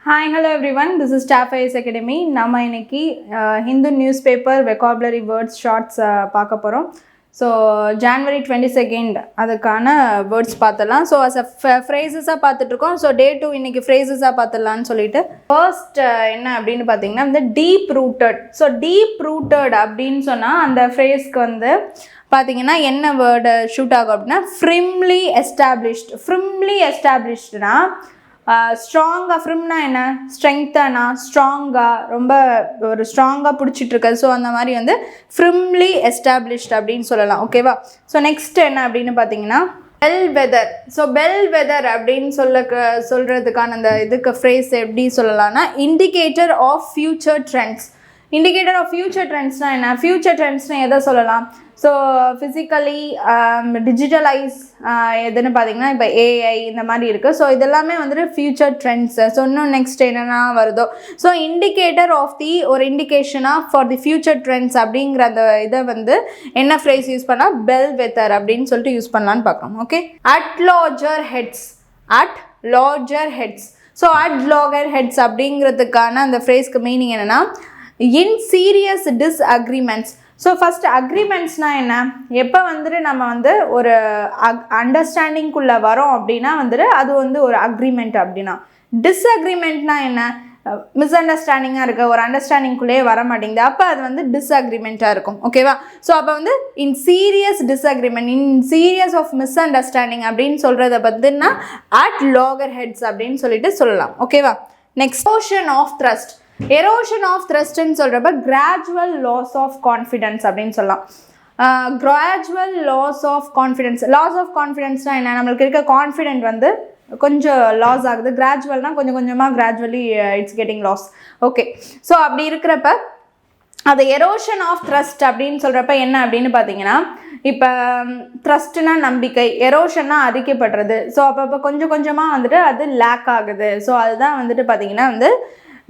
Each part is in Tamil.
Hi, hello everyone. This is Staff IS Academy. நம்ம இன்னைக்கு Hindu newspaper vocabulary words shorts பார்க்க போகிறோம். ஸோ January 22nd அதுக்கான வேர்ட்ஸ் பார்த்துடலாம். ஸோ அஸ் ஃப்ரேசஸாக பார்த்துட்ருக்கோம். ஸோ டே 2 இன்னைக்கு ஃப்ரேசஸாக பார்த்துடலான்னு சொல்லிட்டு ஃபர்ஸ்ட் என்ன அப்படின்னு பார்த்தீங்கன்னா வந்து deep rooted. So deep rooted அப்படின்னு சொன்னால் அந்த ஃப்ரேஸ்க்கு வந்து பார்த்தீங்கன்னா என்ன வேர்டு ஷூட் ஆகும் அப்படின்னா ஃப்ரிம்லி எஸ்டாப்ளிஷ்ட். ஃப்ரிம்லி எஸ்டாப்ளிஷ்டுனா ஸ்ட்ராங்காக, ஃப்ரிம்னா என்ன, ஸ்ட்ரெங்தானா, ஸ்ட்ராங்காக, ரொம்ப ஒரு ஸ்ட்ராங்காக பிடிச்சிட்ருக்கு. ஸோ அந்த மாதிரி வந்து ஃப்ரிம்லி எஸ்டாப்ளிஷ்ட் அப்படின்னு சொல்லலாம். ஓகேவா? ஸோ நெக்ஸ்ட் என்ன அப்படின்னு பார்த்தீங்கன்னா bellwether. So bellwether அப்படின்னு சொல்கிறதுக்கான அந்த இதுக்கு ஃப்ரேஸ் எப்படி சொல்லலாம்னா indicator of future trends. Indicator of future ட்ரெண்ட்ஸ்னால் என்ன? ஃபியூச்சர் ட்ரெண்ட்ஸ்னால் எதை சொல்லலாம்? ஸோ ஃபிசிக்கலி டிஜிட்டலைஸ் எதுன்னு பார்த்தீங்கன்னா இப்போ ஏஐ இந்த மாதிரி இருக்குது. ஸோ இதெல்லாமே வந்துட்டு ஃபியூச்சர் ட்ரெண்ட்ஸ். ஸோ இன்னும் நெக்ஸ்ட் என்னென்னா வருதோ ஸோ இண்டிகேட்டர் ஆஃப் தி ஒரு இண்டிகேஷனாக ஃபார் தி ஃபியூச்சர் ட்ரெண்ட்ஸ் அப்படிங்கிற அந்த இதை வந்து என்ன ஃப்ரேஸ் யூஸ் பண்ணால் பெல் வெதர் அப்படின்னு சொல்லிட்டு யூஸ் பண்ணலான்னு பார்க்கலாம். Okay, at larger heads. At larger heads. So at larger heads அப்படிங்கிறதுக்கான அந்த ஃப்ரேஸ்க்கு மீனிங் என்னென்னா in serious disagreements. So first அக்ரிமெண்ட்ஸ்னால் என்ன? எப்போ வந்துட்டு நம்ம வந்து ஒரு அண்டர்ஸ்டாண்டிங்குள்ளே வரோம் அப்படின்னா வந்துட்டு அது வந்து ஒரு அக்ரிமெண்ட் அப்படின்னா. டிஸ்அக்ரிமெண்ட்னா என்ன? மிஸ் அண்டர்ஸ்டாண்டிங்காக இருக்குது, ஒரு அண்டர்ஸ்டாண்டிங்குள்ளேயே வர மாட்டேங்குது, அப்போ அது வந்து டிஸ்அக்ரிமெண்ட்டாக இருக்கும். ஓகேவா? ஸோ அப்போ வந்து in serious disagreement, in serious of misunderstanding அப்படின்னு சொல்கிறத பற்றினா அட் லாகர் ஹெட்ஸ் அப்படின்னு சொல்லிட்டு சொல்லலாம். ஓகேவா? Next erosion of trust. Erosion of த்ரஸ்ட்ன்னு சொல்கிறப்ப கிராஜுவல் லாஸ் ஆஃப் கான்ஃபிடென்ஸ் அப்படின்னு சொல்லலாம். Gradual loss of confidence. Loss of கான்ஃபிடென்ஸ்னால் என்ன? நம்மளுக்கு இருக்க கான்ஃபிடென்ட் வந்து கொஞ்சம் லாஸ் ஆகுது. கிராஜுவல்னால் கொஞ்சம் கொஞ்சமாக gradually it's getting loss. Okay, so அப்படி இருக்கிறப்ப அது எரோஷன் ஆஃப் த்ரஸ்ட் அப்படின்னு சொல்கிறப்ப என்ன அப்படின்னு பார்த்தீங்கன்னா இப்போ த்ரஸ்ட்னா நம்பிக்கை, எரோஷன்னா அரிக்கப்படுறது. ஸோ அப்போ கொஞ்சம் கொஞ்சமாக வந்துட்டு அது லேக் ஆகுது. ஸோ அதுதான் வந்துட்டு பார்த்தீங்கன்னா வந்து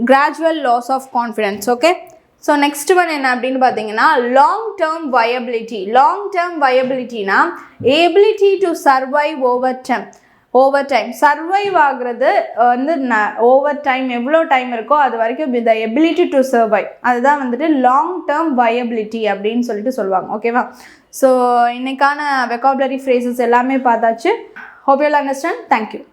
gradual loss of confidence. Okay, so next one என்ன அப்படின்னு பார்த்தீங்கன்னா long term viability. long term viability னா ability to survive over time. Survive ஆகுறது வந்து ஓவர் டைம் எவ்வளோ டைம் இருக்கோ அது வரைக்கும் the ability to survive, அதுதான் வந்துட்டு லாங் டேர்ம் வயபிலிட்டி அப்படின்னு சொல்லிட்டு சொல்லுவாங்க. ஓகேவா? ஸோ இன்னைக்கான vocabulary phrases எல்லாமே பார்த்தாச்சு. hope you'll understand. Thank you.